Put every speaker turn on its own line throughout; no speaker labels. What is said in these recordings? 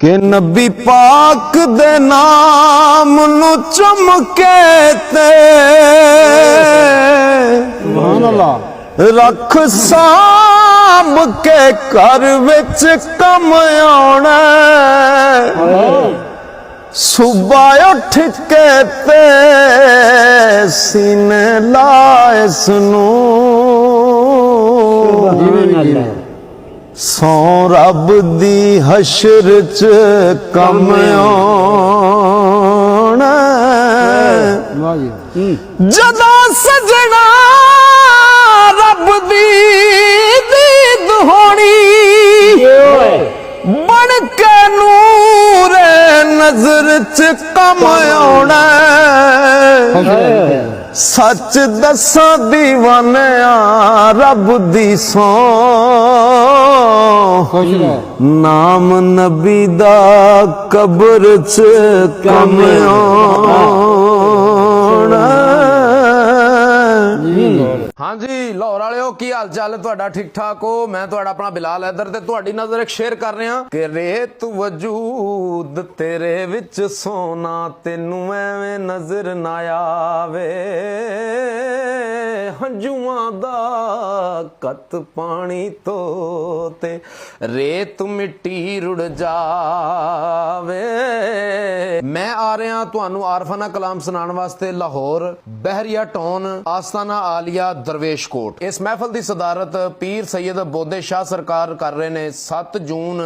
कि नबी पाक दे नाम नु चमके ते
सुभान अल्लाह
रख साम के घर विच कम आउणा सुबह उठ के ते सीने लाए सुनू सौ रब दी हशर च कम आउणा जदा सजना रब दी दीद होनी बन के नूर नजर च कम आउणा सच दसा दीवानिया रब दी सौ नाम नबी दा कब्र च कम आउणा। हाँ जी लाहौर वाले की हाल चाल है तुहाडा ठीक ठाक हो। मैं तुहाडा अपना बिलाल हैदर ते तुहाडी नजर एक शेयर कर रहा कि रेत वजूद तेरे विच सोना तेनू एवें नजर ना आवे हंजुआं दा कत पानी तो ते रेत मिट्टी रुड़ जावे। मैं आ रहा तुहानू आरफाना कलाम सुनाने वास्ते लाहौर बहरिया टाउन आस्ताना आलिया दरवेश कोट। इस महफल की सदारत पीर सैयद बोधे शाह सरकार कर रहे ने 7 जून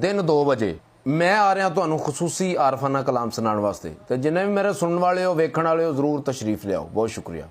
दिन 2 बजे। मैं आ रहा तुहानू खसूसी आरफाना कलाम सुनाने वास्ते ते जिन्हें भी मेरे सुनने वाले हो वेखण वाले हो जरूर तशरीफ लियाओ। बहुत शुक्रिया।